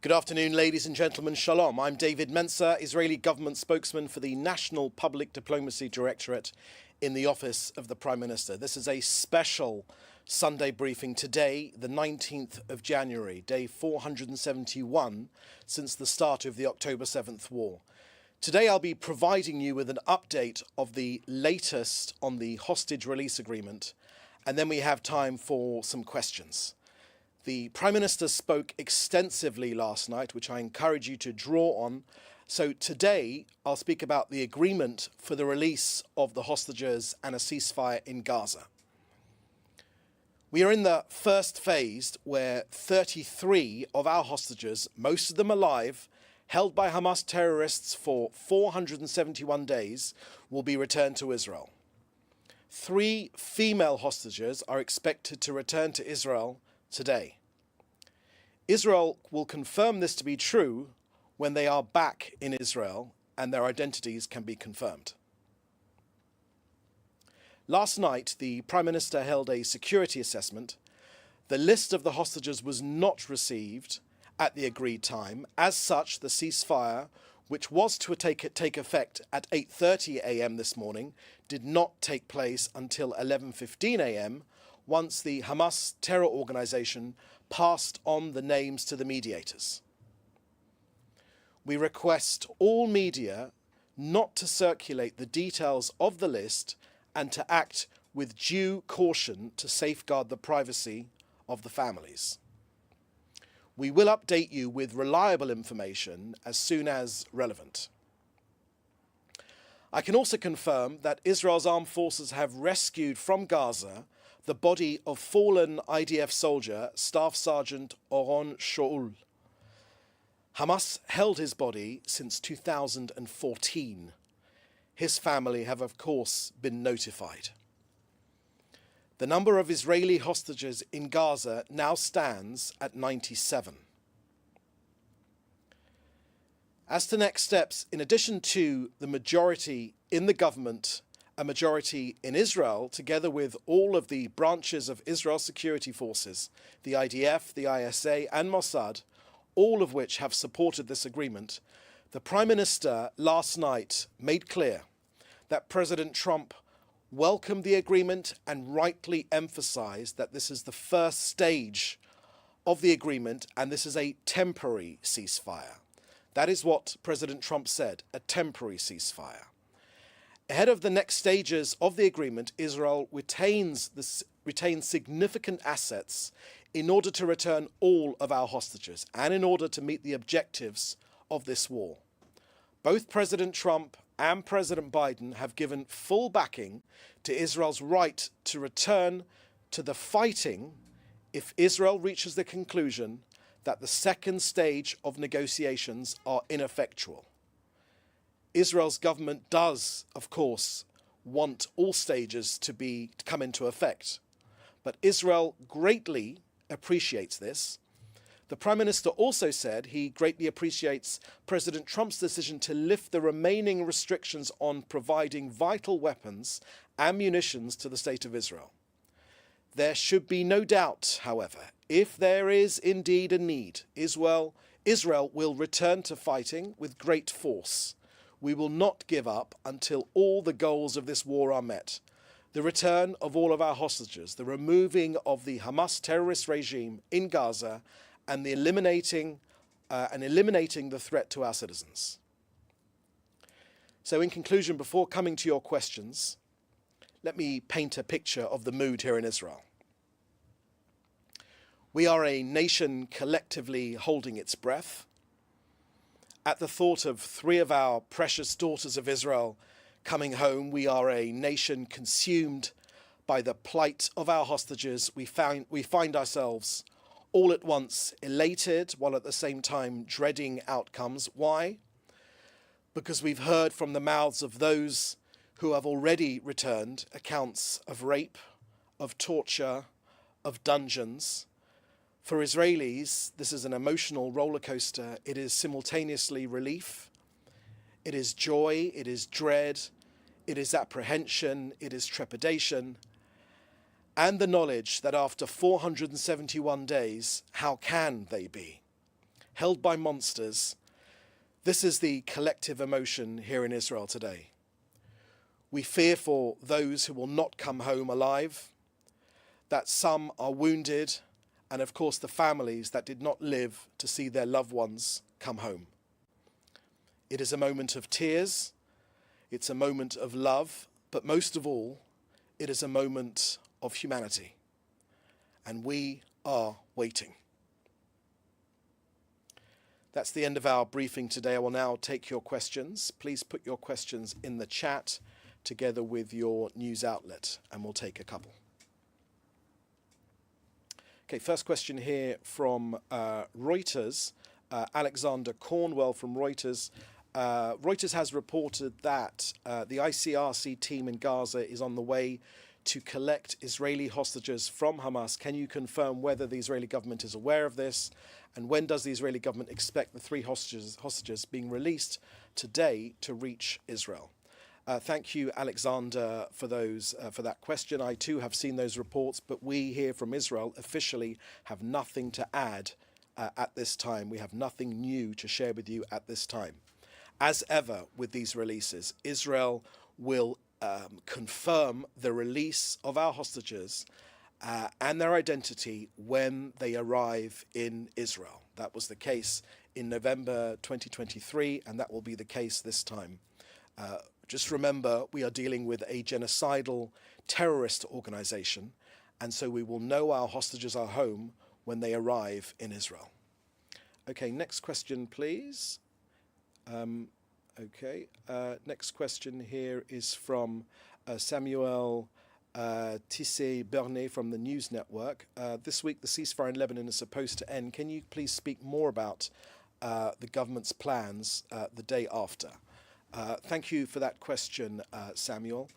Good afternoon, ladies and gentlemen. Shalom. I'm David Mencer, Israeli government spokesman for the National Public Diplomacy Directorate in the Office of the Prime Minister. This is a special Sunday briefing today, the 19th of January, day 471 since the start of the October 7th war. Today I'll be providing you with an update of the latest on the hostage release agreement, and then we have time for some questions. The Prime Minister spoke extensively last night, which I encourage you to draw on. So today I'll speak about the agreement for the release of the hostages and a ceasefire in Gaza. We are in the first phase where 33 of our hostages, most of them alive, held by Hamas terrorists for 471 days, will be returned to Israel. 3 female hostages are expected to return to Israel today. Israel will confirm this to be true when they are back in Israel and their identities can be confirmed. Last night, the Prime Minister held a security assessment. The list of the hostages was not received at the agreed time. As such, the ceasefire, which was to take effect at 8:30 a.m. this morning, did not take place until 11:15 a.m. once the Hamas terror organization passed on the names to the mediators. We request all media not to circulate the details of the list and to act with due caution to safeguard the privacy of the families. We will update you with reliable information as soon as relevant. I can also confirm that Israel's armed forces have rescued from Gaza the body of fallen IDF soldier, Staff Sergeant Oron Shaul. Hamas held his body since 2014. His family have, of course, been notified. The number of Israeli hostages in Gaza now stands at 97. As to next steps, in addition to the majority in the government, a majority in Israel, together with all of the branches of Israel's security forces, the IDF, the ISA and Mossad, all of which have supported this agreement, the Prime Minister last night made clear that President Trump welcomed the agreement and rightly emphasized that this is the first stage of the agreement and this is a temporary ceasefire. That is what President Trump said, a temporary ceasefire. Ahead of the next stages of the agreement, Israel retains significant assets in order to return all of our hostages and in order to meet the objectives of this war. Both President Trump and President Biden have given full backing to Israel's right to return to the fighting if Israel reaches the conclusion that the second stage of negotiations are ineffectual. Israel's government does, of course, want all stages to come into effect. But Israel greatly appreciates this. The Prime Minister also said he greatly appreciates President Trump's decision to lift the remaining restrictions on providing vital weapons and munitions to the State of Israel. There should be no doubt, however, if there is indeed a need, Israel will return to fighting with great force. We will not give up until all the goals of this war are met. The return of all of our hostages, the removing of the Hamas terrorist regime in Gaza, and eliminating the threat to our citizens. So in conclusion, before coming to your questions, let me paint a picture of the mood here in Israel. We are a nation collectively holding its breath. At the thought of 3 of our precious daughters of Israel coming home, we are a nation consumed by the plight of our hostages. We find ourselves all at once elated while at the same time dreading outcomes. Why? Because we've heard from the mouths of those who have already returned accounts of rape, of torture, of dungeons. For Israelis, this is an emotional roller coaster. It is simultaneously relief, it is joy, it is dread, it is apprehension, it is trepidation, and the knowledge that after 471 days, how can they be? held by monsters. This is the collective emotion here in Israel today. We fear for those who will not come home alive, that some are wounded, and of course the families that did not live to see their loved ones come home. It is a moment of tears, it's a moment of love, but most of all, it is a moment of humanity. And we are waiting. That's the end of our briefing today. I will now take your questions. Please put your questions in the chat together with your news outlet, and we'll take a couple. Okay, first question here from Reuters. Alexander Cornwell from Reuters. Reuters has reported that the ICRC team in Gaza is on the way to collect Israeli hostages from Hamas. Can you confirm whether the Israeli government is aware of this? And when does the Israeli government expect the 3 hostages being released today to reach Israel? Thank you, Alexander, for that question. I too have seen those reports, but we here from Israel officially have nothing to add at this time. We have nothing new to share with you at this time. As ever with these releases, Israel will confirm the release of our hostages and their identity when they arrive in Israel. That was the case in November 2023, and that will be the case this time. Just remember, we are dealing with a genocidal terrorist organization, and so we will know our hostages are home when they arrive in Israel. Okay, next question, please. Next question here is from Samuel Tissé-Bernet from the News Network. This week, the ceasefire in Lebanon is supposed to end. Can you please speak more about the government's plans the day after? Thank you for that question, Samuel.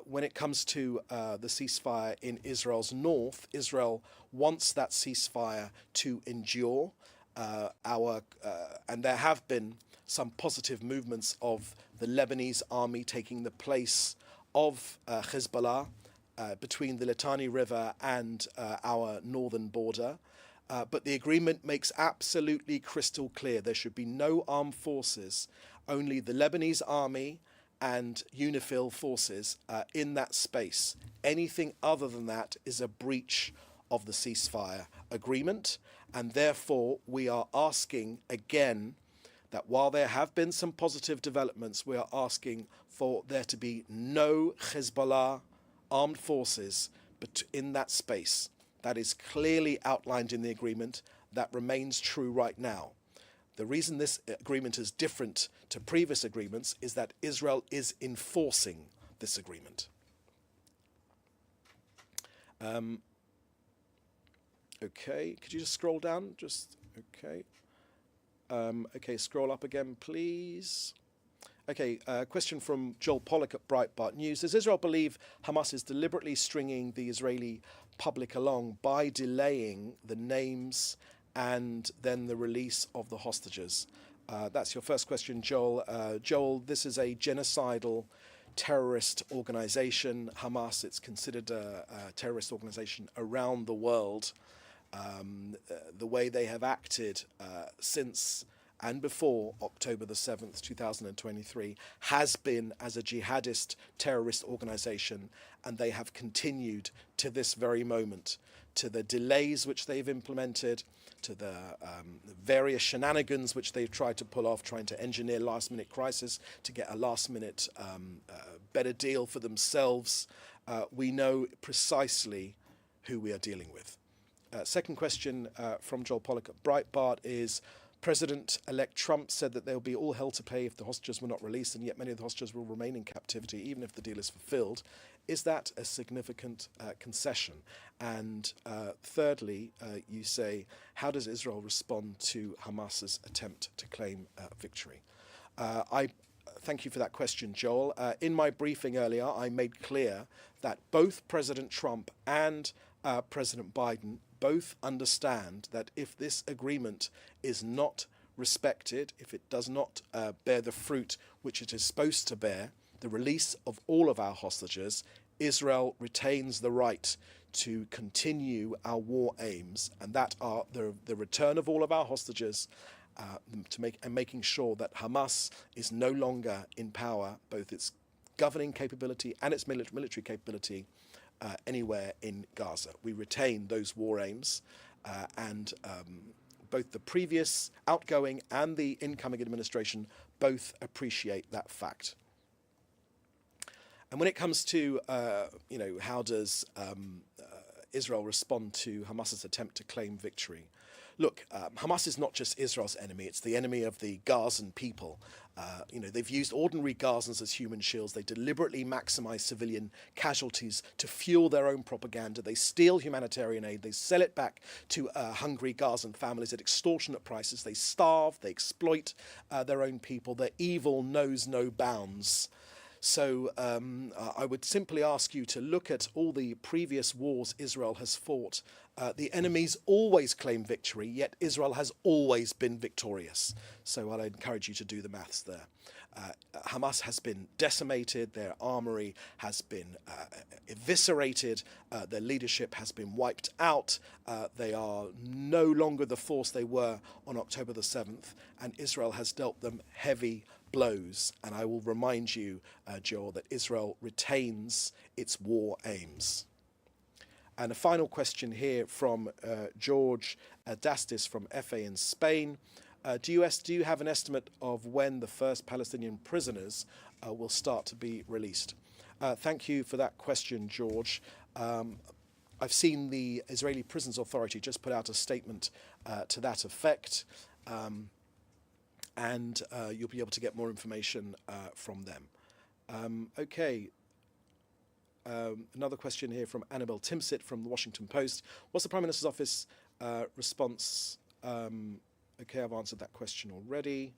When it comes to the ceasefire in Israel's north, Israel wants that ceasefire to endure. And there have been some positive movements of the Lebanese army taking the place of Hezbollah between the Litani River and our northern border. But the agreement makes absolutely crystal clear there should be no armed forces, only the Lebanese army and UNIFIL forces in that space. Anything other than that is a breach of the ceasefire agreement, and therefore we are asking again that while there have been some positive developments, we are asking for there to be no Hezbollah armed forces in that space. That is clearly outlined in the agreement. That remains true right now. The reason this agreement is different to previous agreements is that Israel is enforcing this agreement. Okay, could you just scroll down? Okay, scroll up again, please. Okay, question from Joel Pollack at Breitbart News. Does Israel believe Hamas is deliberately stringing the Israeli public along by delaying the names and then the release of the hostages? That's your first question, Joel. Joel, this is a genocidal terrorist organization. Hamas, it's considered a terrorist organization around the world. The way they have acted since and before October the 7th, 2023, has been as a jihadist terrorist organization, and they have continued to this very moment, to the delays which they've implemented, to the various shenanigans which they've tried to pull off, trying to engineer last-minute crisis to get a last-minute better deal for themselves. We know precisely who we are dealing with. Second question from Joel Pollack at Breitbart is, President-elect Trump said that there will be all hell to pay if the hostages were not released, and yet many of the hostages will remain in captivity even if the deal is fulfilled. Is that a significant concession? And thirdly, you say, how does Israel respond to Hamas's attempt to claim victory? I thank you for that question, Joel. In my briefing earlier, I made clear that both President Trump and President Biden both understand that if this agreement is not respected, if it does not bear the fruit which it is supposed to bear, the release of all of our hostages, Israel retains the right to continue our war aims, and that are the return of all of our hostages, making sure that Hamas is no longer in power, both its governing capability and its military capability, anywhere in Gaza. We retain those war aims, and both the previous outgoing and the incoming administration both appreciate that fact. And when it comes to, how does Israel respond to Hamas's attempt to claim victory? Look, Hamas is not just Israel's enemy, it's the enemy of the Gazan people. They've used ordinary Gazans as human shields. They deliberately maximize civilian casualties to fuel their own propaganda. They steal humanitarian aid. They sell it back to hungry Gazan families at extortionate prices. They starve, they exploit their own people. Their evil knows no bounds. So I would simply ask you to look at all the previous wars Israel has fought. The enemies always claim victory, yet Israel has always been victorious. So I'd encourage you to do the maths there. Hamas has been decimated, their armory has been eviscerated, their leadership has been wiped out. They are no longer the force they were on October the 7th, and Israel has dealt them heavy blows. And I will remind you, Joel, that Israel retains its war aims. And a final question here from George Dastis from FA in Spain. Do you have an estimate of when the first Palestinian prisoners will start to be released? Thank you for that question, George. I've seen the Israeli Prisons Authority just put out a statement to that effect. And you'll be able to get more information from them. Okay. Another question here from Annabelle Timsit from the Washington Post. What's the Prime Minister's Office response? Okay, I've answered that question already.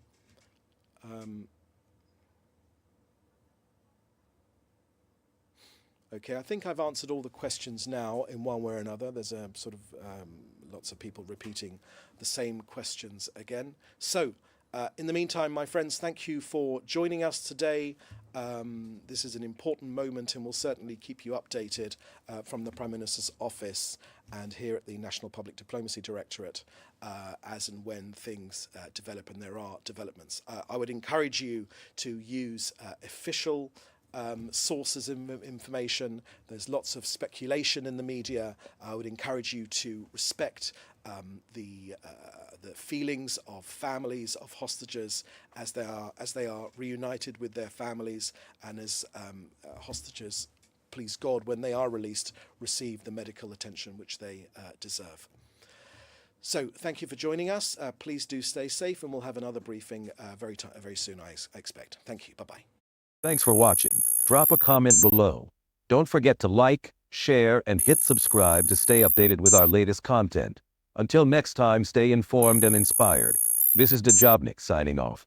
Okay, I think I've answered all the questions now in one way or another. There's a sort of lots of people repeating the same questions again. So, in the meantime, my friends, thank you for joining us today. This is an important moment, and we'll certainly keep you updated from the Prime Minister's Office and here at the National Public Diplomacy Directorate as and when things develop, and there are developments. I would encourage you to use official sources of information. There's lots of speculation in the media. I would encourage you to respect the feelings of families of hostages as they are reunited with their families, and as hostages, please God, when they are released, receive the medical attention which they deserve. So thank you for joining us. Please do stay safe, and we'll have another briefing very soon, I expect. Thank you. Bye-bye. Thanks for watching. Drop a comment below. Don't forget to like, share, and hit subscribe to stay updated with our latest content. Until next time, stay informed and inspired. This is Dejobnik signing off.